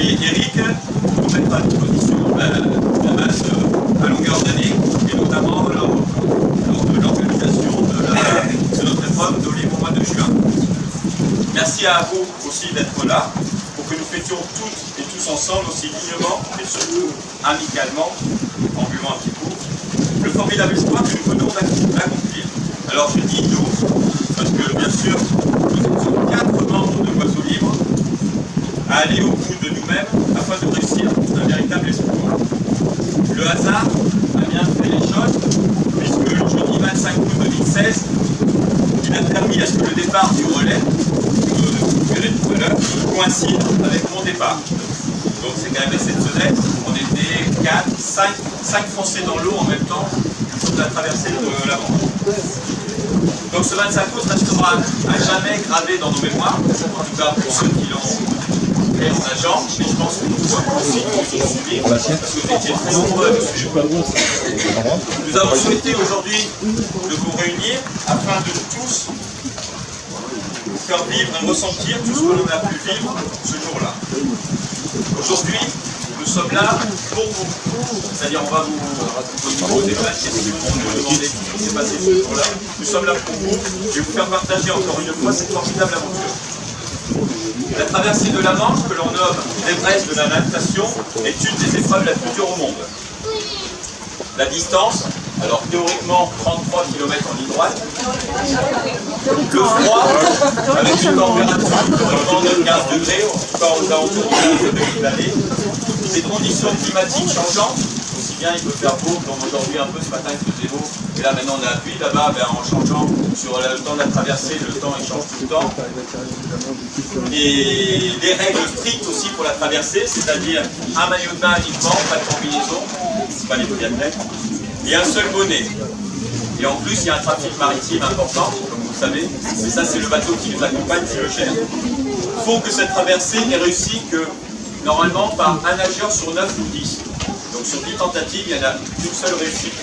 Et Eric nous mettra à disposition la base à longueur d'année, et notamment lors de l'organisation de notre épreuve d'olive au mois de juin. Merci à vous aussi d'être là, pour que nous fêtions toutes et tous ensemble, aussi dignement et surtout amicalement, en buvant un petit coup, le formidable espoir que nous venons d'accomplir. Alors je dis nous, parce que bien sûr, nous étions 4 membres de l'Oiseau Libre à aller au bout de nous-mêmes afin de réussir un véritable espoir. Le hasard a bien fait les choses, puisque le jeudi 25 août 2016, il a permis à ce que le départ du relais, que vous verrez tout à l'heure, coïncide avec mon départ. Donc c'est quand même exceptionnel. On était 5 Français dans l'eau en même temps sur la traversée de la Manche. Donc ce 25 août restera à jamais gravé dans nos mémoires, en tout cas pour ceux qui l'ont fait en nageant, mais je pense que nous aussi nous avons suivi, parce que vous étiez très nombreux à nous suivre. Nous avons souhaité aujourd'hui de vous réunir afin de tous vous faire vivre et ressentir tout ce que l'on a pu vivre ce jour-là. Aujourd'hui, nous sommes là pour vous. C'est-à-dire, on va vous poser plein de questions, nous demander ce qui s'est passé ce jour-là. Nous sommes là pour vous et vous faire partager encore une fois cette formidable aventure. La traversée de la Manche, que l'on nomme l'Everest de la natation, est une des épreuves la plus dure au monde. La distance, alors théoriquement 33 km en ligne droite. Le froid, avec une température de 15 degrés, encore aux alentours de 15 degrés de l'année. Des conditions climatiques changeantes, aussi bien il peut faire beau comme aujourd'hui un peu ce matin il faisait beau, et là maintenant on a la pluie, là-bas en changeant sur le temps de la traversée, le temps il change tout le temps. Et des règles strictes aussi pour la traversée, c'est-à-dire un maillot de bain uniquement, pas de combinaison, c'est pas les biathlètes, et un seul bonnet. Et en plus il y a un trafic maritime important, comme vous le savez, et ça c'est le bateau qui nous accompagne qui le gère. Il faut que cette traversée n'ait réussi que normalement par un nageur sur 9 ou 10. Donc sur 10 tentatives, il n'y en a qu'une seule réussite.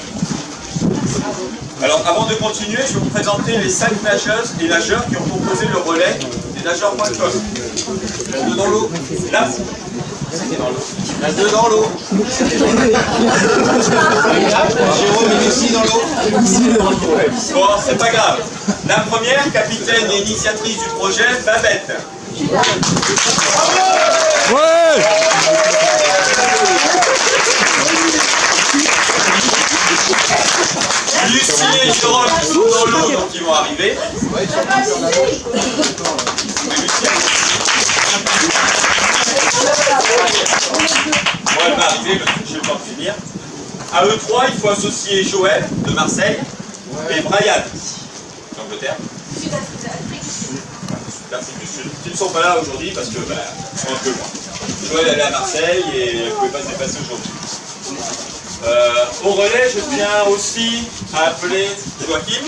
Alors avant de continuer, je vais vous présenter les 5 nageuses et nageurs qui ont composé le relais des nageurs.com. La 2 dans l'eau. Là, c'était dans l'eau. La 2 dans l'eau. Jérôme est aussi dans l'eau. Bon, c'est pas grave. La première, capitaine et initiatrice du projet, Babette. Ouais! Lucie et Jérôme sont dans l'eau, donc ils vont arriver. Bon, elle va arriver, je vais pas finir. À eux trois, il faut associer Joël de Marseille et Brian d'Angleterre. Ils ne sont pas là aujourd'hui parce que ils sont un peu loin. Joël elle est à Marseille et elle ne pouvait pas se déplacer aujourd'hui. Au relais, je tiens aussi à appeler Joachim.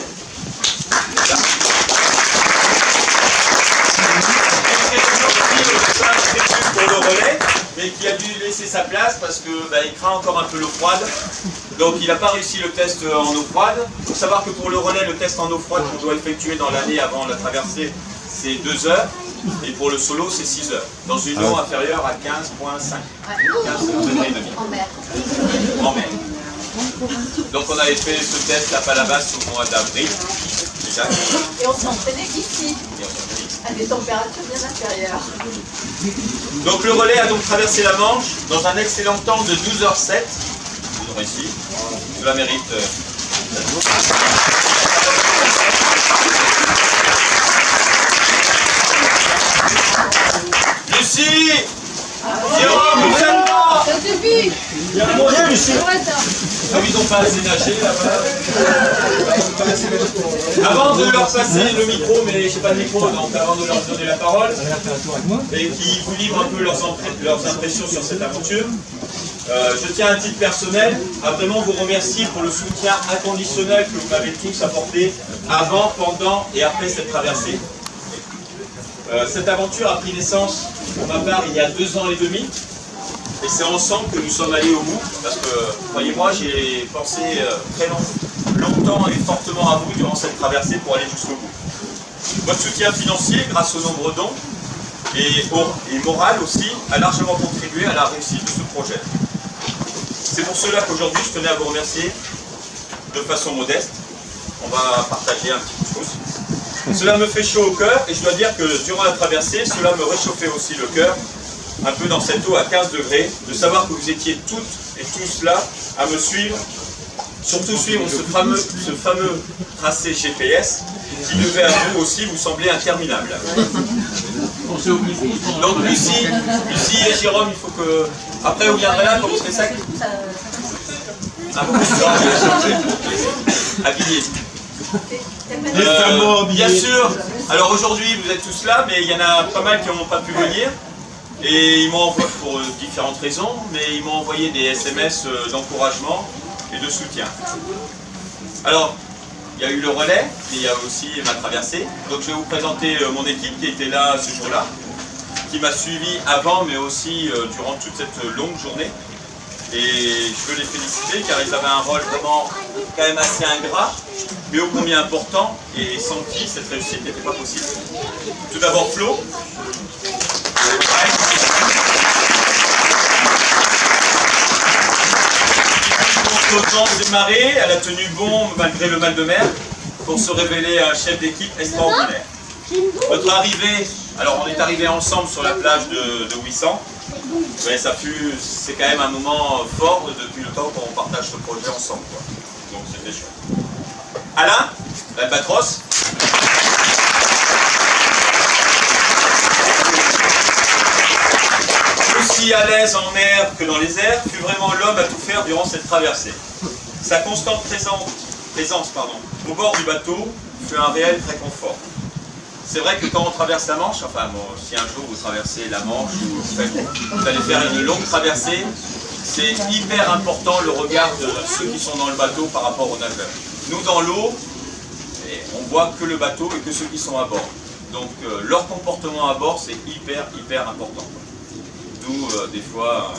Pour le relais, mais qui a dû laisser sa place parce que il craint encore un peu l'eau froide. Donc il n'a pas réussi le test en eau froide. Il faut savoir que pour le relais, le test en eau froide qu'on doit effectuer dans l'année avant la traversée, c'est 2 heures. Et pour le solo, c'est 6 heures. Dans une eau inférieure à 15,5. 15 degrés et demi. En mer. En mer. Donc on avait fait ce test à Palavas au mois d'avril. Et on s'entraînait ici, à des températures bien inférieures. Donc le relais a donc traversé la Manche dans un excellent temps de 12h07. Vous aurez ici. Cela mérite. Lucie, Jérôme, vous êtes là? Ça suffit. Bien, Lucie. Ah oui, ils n'ont pas assez nagé là-bas. Avant de leur passer le micro, mais je n'ai pas de micro, donc avant de leur donner la parole, et qui vous livrent un peu leurs impressions sur cette aventure, je tiens à titre personnel à vraiment vous remercier pour le soutien inconditionnel que vous m'avez tous apporté avant, pendant et après cette traversée. Cette aventure a pris naissance, pour ma part, il y a 2 ans et demi. Et c'est ensemble que nous sommes allés au bout, parce que, croyez-moi, j'ai pensé très longtemps et fortement à vous durant cette traversée pour aller jusqu'au bout. Votre soutien financier, grâce aux nombreux dons, et morale aussi, a largement contribué à la réussite de ce projet. C'est pour cela qu'aujourd'hui, je tenais à vous remercier de façon modeste. On va partager un petit couscous. Cela me fait chaud au cœur et je dois dire que durant la traversée, cela me réchauffait aussi le cœur, un peu dans cette eau à 15 degrés, de savoir que vous étiez toutes et tous là à me suivre, surtout suivre ce fameux tracé GPS qui devait à vous aussi vous sembler interminable. Donc Lucie et Jérôme, il faut que... Après vous viendrez là quand vous serez sec. Habillé. Bien sûr, alors aujourd'hui vous êtes tous là, mais il y en a pas mal qui n'ont pas pu venir. Et ils m'ont envoyé, pour différentes raisons, mais ils m'ont envoyé des SMS d'encouragement et de soutien. Alors, il y a eu le relais, mais il y a aussi ma traversée. Donc je vais vous présenter mon équipe qui était là ce jour-là, qui m'a suivi avant, mais aussi durant toute cette longue journée. Et je veux les féliciter car ils avaient un rôle vraiment quand même assez ingrat, mais ô combien important, et sans qui cette réussite n'était pas possible. Tout d'abord Flo. Claude démarré, elle a tenu bon malgré le mal de mer pour se révéler un chef d'équipe extraordinaire. Notre arrivée, alors on est arrivé ensemble sur la plage de Ouissant. Ouais, c'est quand même un moment fort depuis le temps qu'on partage ce projet ensemble, quoi. Donc c'était chouette. Alain, l'Albatros. Aussi à l'aise en mer que dans les airs, fut vraiment l'homme à tout faire durant cette traversée. Sa constante présence au bord du bateau fut un réel réconfort. C'est vrai que quand on traverse la Manche, enfin bon, si un jour vous traversez la Manche ou vous allez faire une longue traversée, c'est hyper important le regard de ceux qui sont dans le bateau par rapport aux nageurs. Nous dans l'eau, on voit que le bateau et que ceux qui sont à bord. Donc leur comportement à bord c'est hyper important. D'où des fois...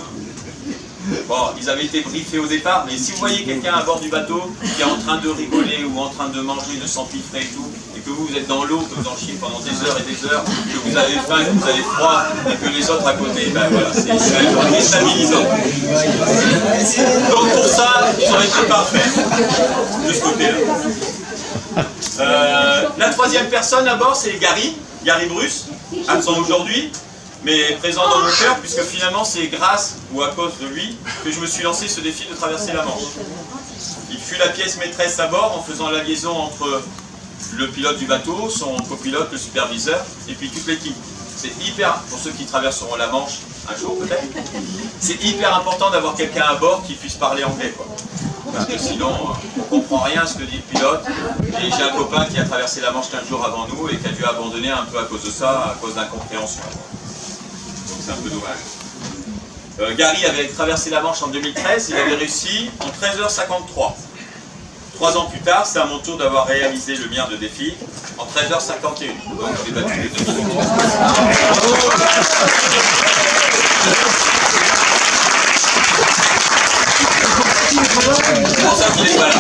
Bon, ils avaient été briefés au départ, mais si vous voyez quelqu'un à bord du bateau qui est en train de rigoler ou en train de manger, de s'empiffrer et tout, et que vous êtes dans l'eau, que vous en chiez pendant des heures et des heures, que vous avez faim, que vous avez froid, et que les autres à côté, ben voilà, c'est déstabilisant. Donc pour ça, ils ont été parfaits, de ce côté-là. La troisième personne à bord, c'est Gary Bruce, absent aujourd'hui, mais présent dans mon cœur, puisque finalement c'est grâce ou à cause de lui que je me suis lancé ce défi de traverser la Manche. Il fut la pièce maîtresse à bord en faisant la liaison entre le pilote du bateau, son copilote, le superviseur, et puis toute l'équipe. C'est hyper, pour ceux qui traverseront la Manche un jour peut-être, c'est hyper important d'avoir quelqu'un à bord qui puisse parler anglais, quoi. Parce que sinon, on ne comprend rien à ce que dit le pilote. Et j'ai un copain qui a traversé la Manche 15 jours avant nous et qui a dû abandonner un peu à cause de ça, à cause d'incompréhension. C'est un peu dommage. Gary avait traversé la Manche en 2013, il avait réussi en 13h53. 3 ans plus tard, c'est à mon tour d'avoir réalisé le mien de défi en 13h51. Donc j'ai battu les 2 minutes. C'est pour ça qu'il est pas là.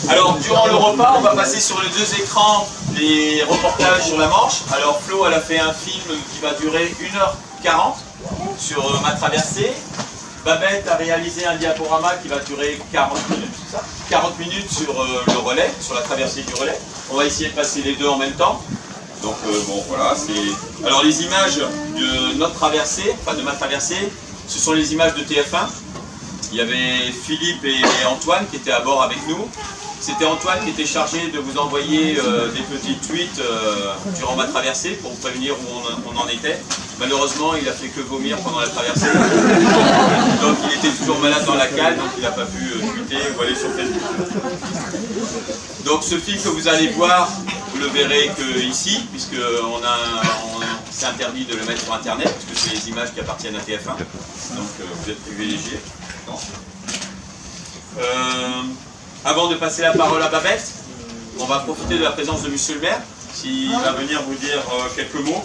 Alors, durant le repas, on va passer sur les 2 écrans les reportages sur la Manche. Alors, Flo, elle a fait un film qui va durer 1h40 sur ma traversée. Babette a réalisé un diaporama qui va durer 40 minutes, c'est ça ? 40 minutes sur le relais, sur la traversée du relais. On va essayer de passer les 2 en même temps. Donc, bon, voilà, c'est... Alors, les images de notre traversée, enfin de ma traversée, ce sont les images de TF1. Il y avait Philippe et Antoine qui étaient à bord avec nous. C'était Antoine qui était chargé de vous envoyer des petits tweets durant ma traversée pour vous prévenir où on en était. Malheureusement, il a fait que vomir pendant la traversée. Donc il était toujours malade dans la cale, donc il n'a pas pu tweeter ou aller sur Facebook. Donc ce film que vous allez voir, vous le verrez que ici, puisque c'est interdit de le mettre sur Internet, puisque c'est les images qui appartiennent à TF1. Donc vous êtes privilégiés. Avant de passer la parole à Babette, on va profiter de la présence de Monsieur le maire, s'il va venir vous dire quelques mots.